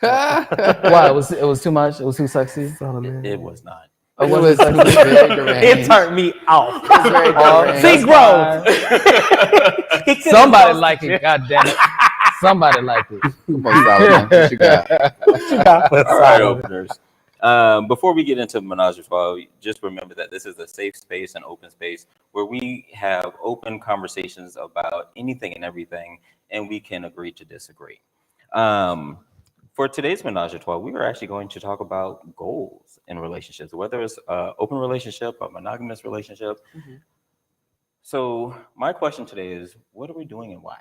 Why? It was too much? It was too sexy? Solomon. It was not. It turned me off. See, growth. Somebody like it. God damn it. Somebody like it. Come on, Solomon. What you got? All right, openers. Before we get into Menage a Trois, just remember that this is a safe space and open space where we have open conversations about anything and everything, and we can agree to disagree. For today's Menage a Trois, we are actually going to talk about goals in relationships, whether it's an open relationship, a monogamous relationship. Mm-hmm. So my question today is, what are we doing and why?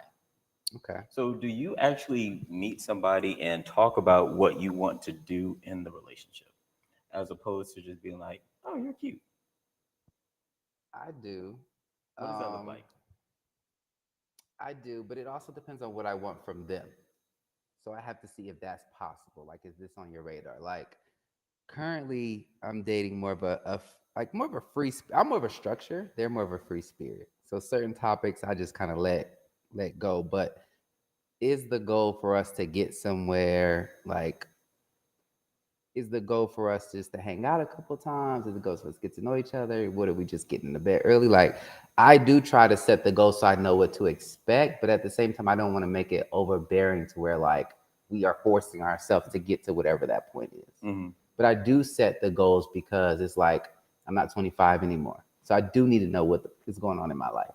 Okay. So do you actually meet somebody and talk about what you want to do in the relationship, as opposed to just being like, oh, you're cute? I do. What does that look like? I do, but it also depends on what I want from them. So I have to see if that's possible. Like, is this on your radar? Like, currently, I'm dating more of a free. I'm more of a structure. They're more of a free spirit. So certain topics I just kind of let go. But is the goal for us to get somewhere? Like, is the goal for us just to hang out a couple times? Is the goal for us to get to know each other? What are we just getting to bed early? Like, I do try to set the goal so I know what to expect, but at the same time, I don't want to make it overbearing to where like we are forcing ourselves to get to whatever that point is. Mm-hmm. But I do set the goals because it's like I'm not 25 anymore, so I do need to know what is going on in my life.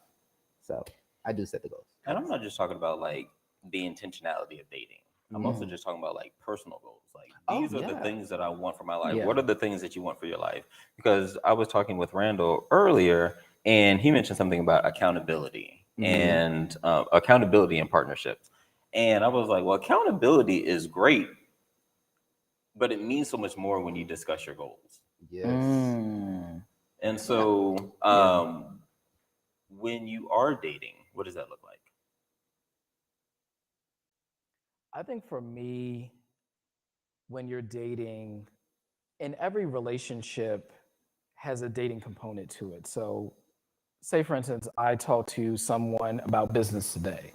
So I do set the goals. And I'm not just talking about like the intentionality of dating. I'm also just talking about like personal goals. Like these are the things that I want for my life. What are the things that you want for your life? Because I was talking with Randall earlier, and he mentioned something about accountability and accountability in partnerships. And I was like, well, accountability is great, but it means so much more when you discuss your goals. Yes. And so when you are dating, what does that look like? I think for me, when you're dating, in every relationship has a dating component to it. So say, for instance, I talk to someone about business today.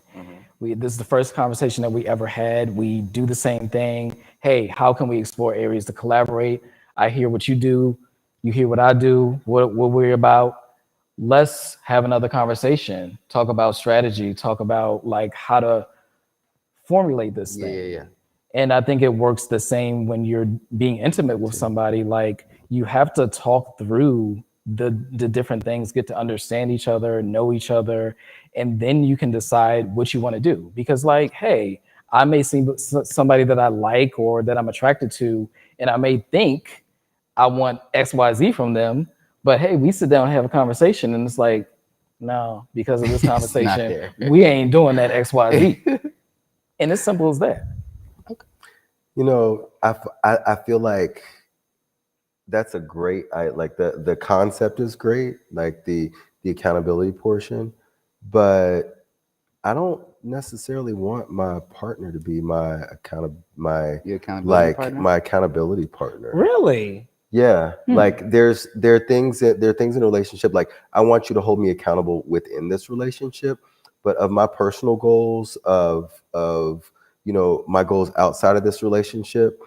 This is the first conversation that we ever had. We do the same thing. Hey, how can we explore areas to collaborate? I hear what you do. You hear what I do, what we're about. Let's have another conversation. Talk about strategy. Talk about like how to formulate this thing. Yeah. And I think it works the same when you're being intimate with somebody. Like you have to talk through the different things, get to understand each other, know each other, and then you can decide what you want to do. Because like, hey, I may see somebody that I like or that I'm attracted to, and I may think I want XYZ from them, but hey, we sit down and have a conversation, and it's like, no, because of this conversation, we ain't doing that XYZ. And it's simple as that. You know, I feel like that's a great, like the concept is great, like the accountability portion, but I don't necessarily want my partner to be my accountability partner. Really? Yeah. Like there are things in a relationship, like I want you to hold me accountable within this relationship, but of my personal goals, of you know, my goals outside of this relationship,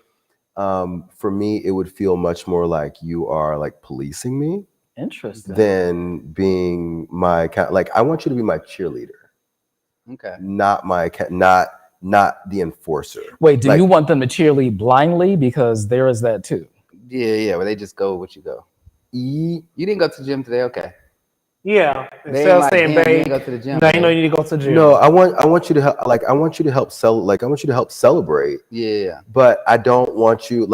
for me, it would feel much more like you are like policing me. Interesting. Than being my like I want you to be my cheerleader. Okay. Not the enforcer. Wait, do you want them to cheerlead blindly? Because there is that too. Yeah. Where they just go what you go. You didn't go to the gym today, okay? Yeah, instead of saying, "Babe, go to the gym." No, you know you need to go to the gym. No, I want you to help. Like I want you to help celebrate. Yeah. But I don't want you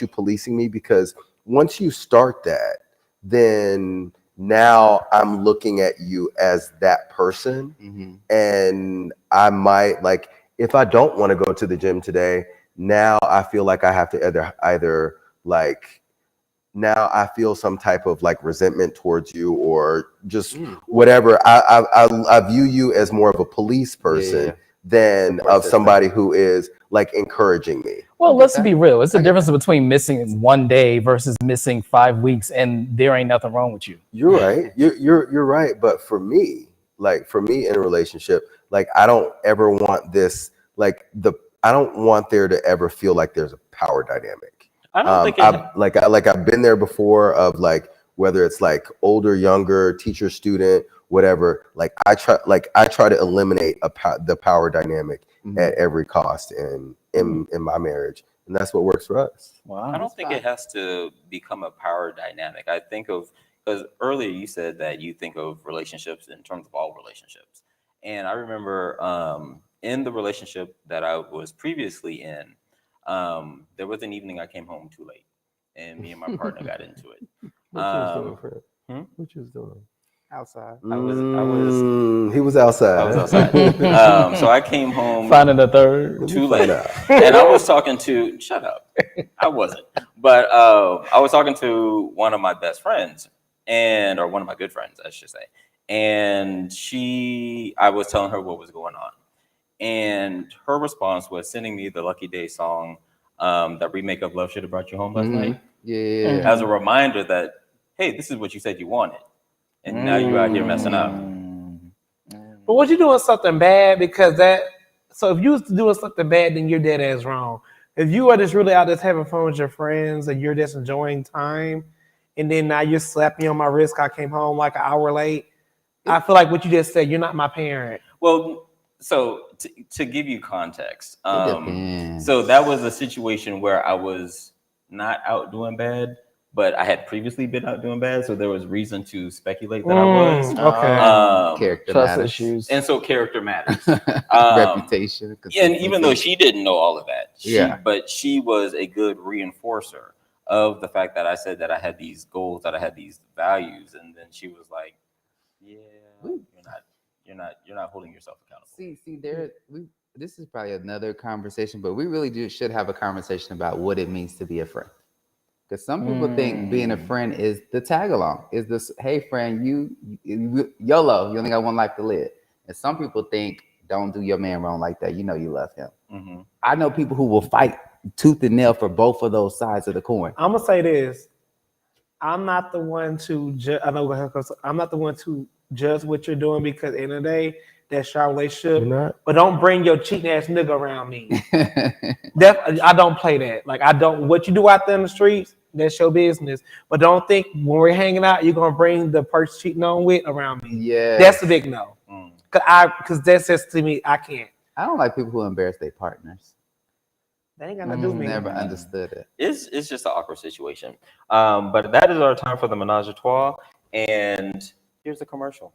policing me, because once you start that, then now I'm looking at you as that person, and I might like if I don't want to go to the gym today. Now I feel like I have to either like. Now I feel some type of like resentment towards you, or just whatever. I view you as more of a police person than of somebody who is like encouraging me. Well, let's be real. It's the difference between missing one day versus missing 5 weeks, and there ain't nothing wrong with you. You're right. You're right. But for me in a relationship, like I don't ever want this. I don't want there to ever feel like there's a power dynamic. I don't think I've been there before, of like whether it's like older, younger, teacher, student, whatever. Like I try to eliminate the power dynamic at every cost in my marriage, and that's what works for us. Wow. I don't think it has to become a power dynamic. I think of, because earlier you said that you think of relationships in terms of all relationships, and I remember in the relationship that I was previously in. There was an evening I came home too late, and me and my partner got into it. What you was doing, Fred? What you was doing? Outside. He was outside. I was outside. So I came home finding a third too late, and I was talking to. Shut up. I wasn't, but I was talking to one of my best friends, or one of my good friends, I should say, and I was telling her what was going on. And her response was sending me the Lucky Day song, that remake of Love Should Have Brought You Home last night. Yeah. As a reminder that, hey, this is what you said you wanted. And now you're out here messing up. But was you doing something bad? So if you was doing something bad, then you're dead ass wrong. If you are just really out there having fun with your friends and you're just enjoying time, and then now you're slapping on my wrist, I came home like an hour late. I feel like what you just said, you're not my parent. Well, so to give you context, It depends. so that was a situation where I was not out doing bad, but I had previously been out doing bad, so there was reason to speculate that I was. Okay. Character Trust matters. issues. And so character matters. Reputation. And even though she didn't know all of that, Yeah. but she was a good reinforcer of the fact that I said that I had these goals, that I had these values, and then she was like, "Yeah, you're not holding yourself accountable." See, this is probably another conversation, but we really should have a conversation about what it means to be a friend. Because some people think being a friend is the tag along, is this, hey friend, you YOLO, you only got one life to live. And some people think, don't do your man wrong like that. You know you love him. Mm-hmm. I know people who will fight tooth and nail for both of those sides of the coin. I'm gonna say this. I'm not the one to judge. I'm not the one to judge what you're doing, because at the end of the day, that's your relationship. You're not? But don't bring your cheating ass nigga around me. I don't play that. Like, I don't. What you do out there in the streets, that's your business. But don't think when we're hanging out, you're gonna bring the person cheating on with around me. Yeah, That's a big no. Because that says to me, I can't. I don't like people who embarrass their partners. They ain't got nothing to do with me. Never understood it. It's just an awkward situation. But that is our time for the menage a trois, and here's the commercial.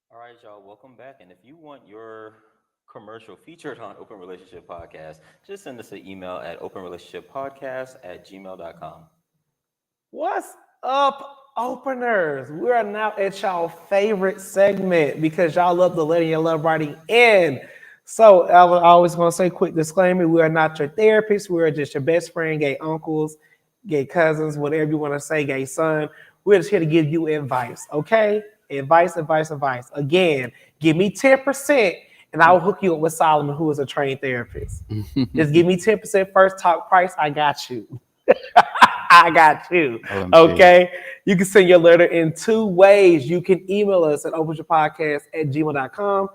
All right, y'all, welcome back. And if you want your commercial featured on Open Relationship Podcast, just send us an email at openrelationshippodcast@gmail.com. What's up, openers? We are now at y'all favorite segment, because y'all love the letting your love writing in. So I was always going to say, quick disclaimer, we are not your therapists. We are just your best friend, gay uncles, gay cousins, whatever you want to say, gay son. We're just here to give you advice, okay? Advice. Again, give me 10% and I'll hook you up with Solomon, who is a trained therapist. Just give me 10% first talk price. I got you. I got you. Okay. You can send your letter in two ways. You can email us at openrelationshippodcast@gmail.com,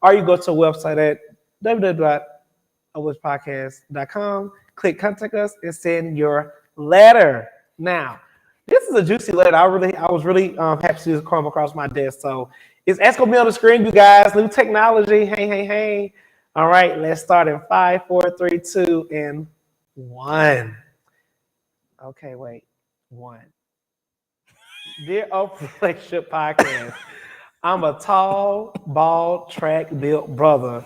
or you go to our website at www.openrelationshippodcast.com. Click contact us and send your letter. Now, this is a juicy letter. I was really happy to see this come across my desk. So it's gonna be on the screen, you guys. New technology. Hey. All right, let's start in 5, 4, 3, 2, and 1. Okay, wait. 1. Dear Open Relationship Podcast, I'm a tall, bald, track-built brother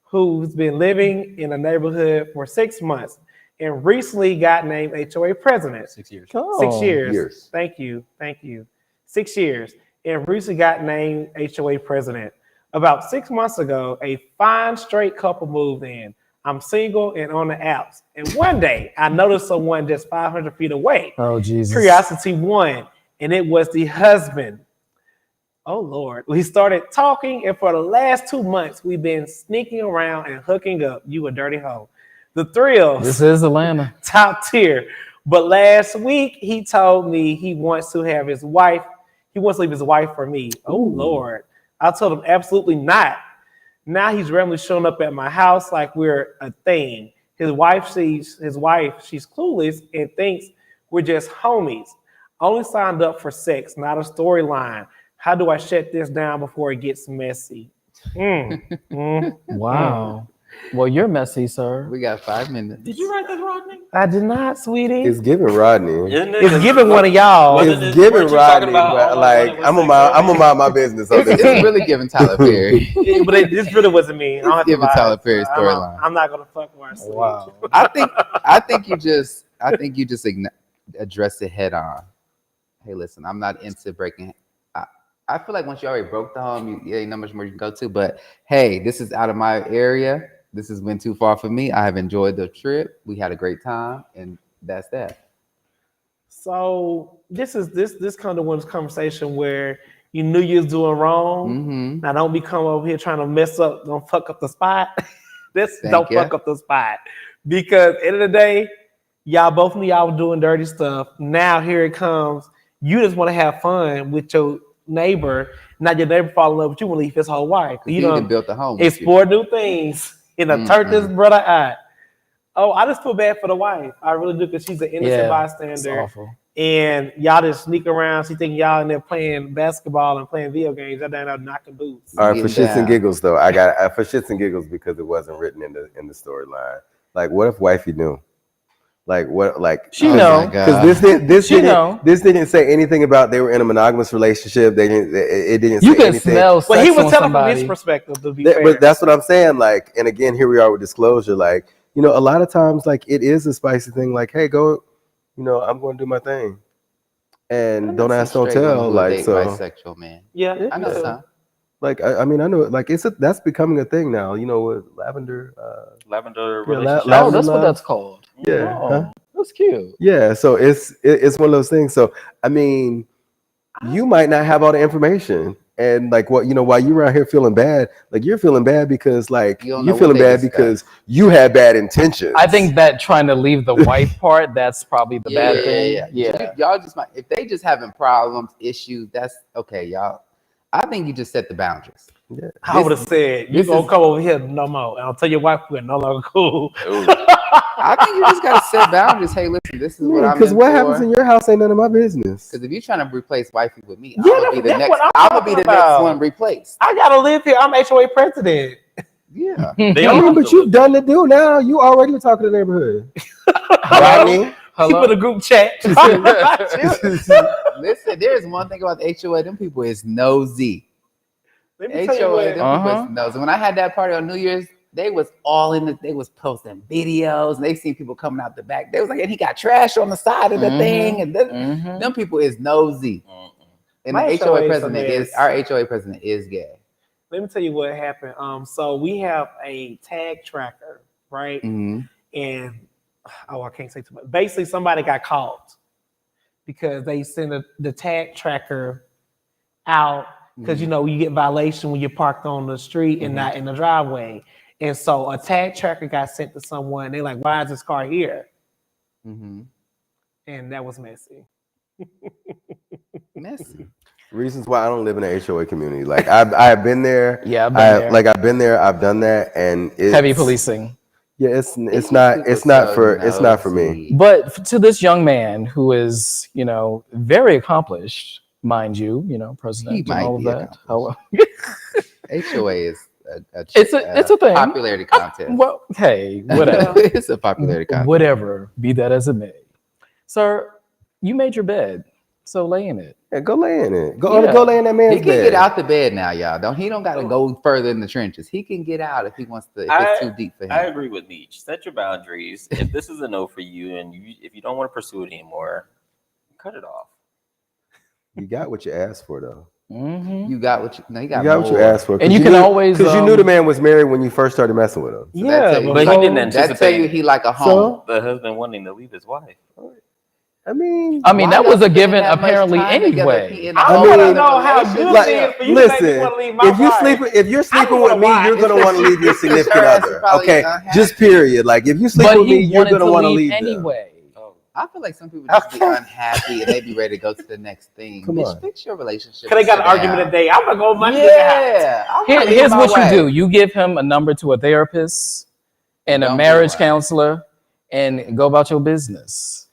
who's been living in a neighborhood for 6 months and recently got named HOA president. 6 years. 6 years. Thank you. 6 years. And recently got named HOA president. About 6 months ago, a fine straight couple moved in. I'm single and on the apps. And one day I noticed someone just 500 feet away. Oh, Jesus. Curiosity won, and it was the husband. Oh, Lord. We started talking, and for the last 2 months, we've been sneaking around and hooking up. You a dirty hoe. The thrills. This is Atlanta. Top tier. But last week, he told me he wants to have his wife. He wants to leave his wife for me. Oh, Lord. I told him absolutely not. Now he's randomly showing up at my house like we're a thing. His wife, she's clueless and thinks we're just homies. Only signed up for sex, not a storyline. How do I shut this down before it gets messy? Wow. Well, you're messy, sir. We got 5 minutes. Did you write that, Rodney? I did not, sweetie. It's giving Rodney. It's giving one of y'all. It's giving Rodney, but like I'm gonna mind my business on this. It's really giving Tyler Perry. But this really wasn't me. It's giving Tyler Perry storyline. I'm not gonna fuck with her. Wow. I think you just address it head on. Hey, listen, I'm not into breaking. I feel like once you already broke the home, you ain't not much more you can go to. But hey, this is out of my area. This has been too far for me. I have enjoyed the trip. We had a great time, and that's that. So this kind of one's conversation where you knew you was doing wrong. Mm-hmm. Now don't be coming over here trying to mess up, don't fuck up the spot. Don't fuck up the spot. Because at the end of the day, y'all both knew y'all were doing dirty stuff. Now here it comes. You just want to have fun with your neighbor. Now your neighbor fall in love with you and leave his whole wife. You done built the home. Explore new things. In a turned this brother out. Oh, I just feel bad for the wife. I really do, because she's an innocent bystander. It's awful. And y'all just sneak around. She think y'all in there playing basketball and playing video games. Y'all down there knocking boots. All right, for shits and giggles though, I got for shits and giggles because it wasn't written in the storyline. Like, what if wifey knew? Like what? Like she know, because this didn't say anything about they were in a monogamous relationship. It didn't. You say can anything. smell. Well, he was telling somebody. from his perspective. To be fair. But that's what I'm saying. Like, and again, here we are with disclosure. Like, you know, a lot of times, like, it is a spicy thing. Like, hey, go. You know, I'm going to do my thing, and don't ask, don't tell. Like, so bisexual man. Yeah, I know some. Like, I mean, I know, like, that's becoming a thing now. You know, with lavender. Lavender Yeah, relationship. Oh, that's what that's called. Yeah. Oh, Huh? that's cute. Yeah, so it's one of those things. So I mean, you might not have all the information, and like what while you're out here feeling bad, like you're feeling bad because like you're feeling bad because you had bad intentions. I think that trying to leave the wife part, that's probably the bad thing. Yeah. Y'all just might, if they just having problems, issues, that's okay, y'all. I think you just set the boundaries. Yeah. I would have said, you gonna come over here no more. And I'll tell your wife we're no longer cool. I think you just gotta set boundaries. Hey, listen, this is what I'm in because what happens in your house ain't none of my business. Because if you're trying to replace wifey with me, Yeah, I'm gonna be the next. I'm gonna be the next one replaced. I gotta live here. I'm HOA president. Yeah. But you've done the do now. You already talking to the neighborhood. Rodney, hello. Keep it a group chat. Listen, there's one thing about the HOA. Them people is nosy. HOA, them people is nosy. When I had that party on New Year's, they was all in they was posting videos and they seen people coming out the back. They was like, and he got trash on the side of the thing. And them people is nosy. And the HOA president our HOA president is gay. Let me tell you what happened. So we have a tag tracker, right? And I can't say too much. Basically, somebody got caught because they sent the tag tracker out because you get violation when you're parked on the street and not in the driveway. And so a tag tracker got sent to someone. They're like, "Why is this car here?" And that was messy. Messy. Reasons why I don't live in an HOA community. Like I've been there. Yeah, I've been there. Like I've been there. I've done that, and it's heavy policing. Yeah, it's not for me. But to this young man who is very accomplished, mind you, president and all of that. HOA is it's a thing. Popularity contest. Well, hey, whatever. It's a popularity contest. Whatever, be that as it may. Sir, you made your bed, so lay in it. Yeah, go lay in it. Go lay in that man's bed. He can get out the bed now, y'all. He don't got to go further in the trenches. He can get out if he wants to. If it's too deep for him. I agree with Meech. Set your boundaries. If this is a no for you, and if you don't want to pursue it anymore, cut it off. You got what you asked for, though. You got what you. No, you got what you asked for. And you can always because you knew the man was married when you first started messing with him. So Yeah, but he didn't That tell anticipate you he like a home. the husband wanting to leave his wife. I mean, that Why was y'all a given spending that much apparently time together anyway. if he in a I whole want to other know how good relationship? it is for you to make me listen, want to leave my if you wife. if you're sleeping want with a me, wife. you're gonna want to leave your significant Your ass is other. probably Okay, unhappy. just period. Like if you sleep But with me, he you're wanted gonna to want to leave leave them. anyway. I feel like some people just be unhappy and they be ready to go to the next thing. Come Bitch, on. fix your relationship. Cause they got an Sit argument down. today. I'm gonna go Monday to the house. Yeah. I wanna leave Here's my what wife. you do. You give him a number to a therapist and a Don't be marriage wild. counselor and go about your business.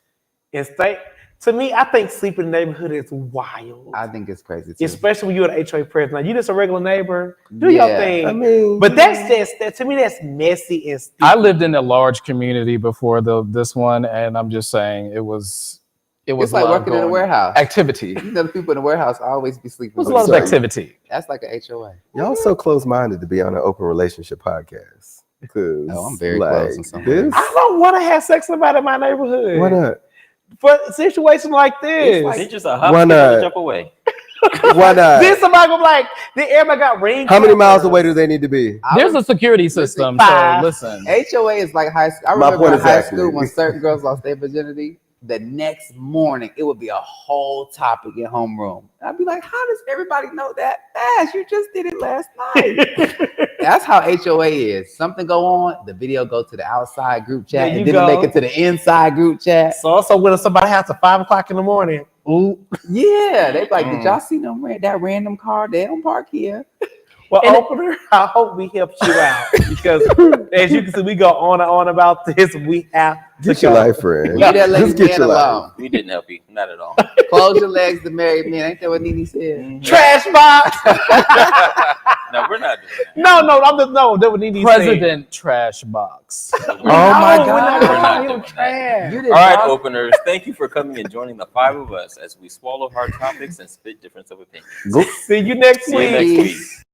And stay. To me, I think sleeping in the neighborhood is wild. I think it's crazy too. Especially when you're an HOA president. Like, you just a regular neighbor. Do your Yeah. thing. I mean, but that's just that to me. That's messy and sticky. I lived in a large community before this one, and I'm just saying it was It's like a lot working in a going- warehouse. activity. You know the people in the warehouse always be sleeping. It was a with lot of each other. activity. That's like an HOA. y'all so close-minded to be on an open relationship podcast. Because Oh, I'm very close in some ways. I don't want to have sex with somebody in my neighborhood. Why not? For a situation like this. It's just a hop, Why skip, not? and a jump away. Why not? Then somebody gonna be like, then everybody got ring. How many miles cameras. away do they need to be? There's a security system, so five. listen. HOA is like high school. I My remember point in high exactly. school when certain girls lost their virginity, the next morning it would be a whole topic in homeroom. I'd be like, how does everybody know that fast? You just did it last night. That's how HOA is. Something go on, the video go to the outside group chat, There and you then it go. make it to the inside group chat. So also when somebody has to 5 o'clock in the morning. Ooh. Yeah, they be like, did y'all see them that random car? They don't park here. Well, And opener, I hope we helped you out because as you can see, we go on and on about this. We have to Get your go. life, friend. Leave that lazy Just get man your life. alone. We didn't help you, not at all. Close your legs to married men. Ain't that what Nene said? Trash box. No, we're not doing that. no, I'm just no. That would need President Trash Box. Oh my We're God. not We're not doing doing that. trash. You did All right, not- openers, thank you for coming and joining the 5 of us as we swallow hard topics and spit difference of opinions. See you next See you week. next week.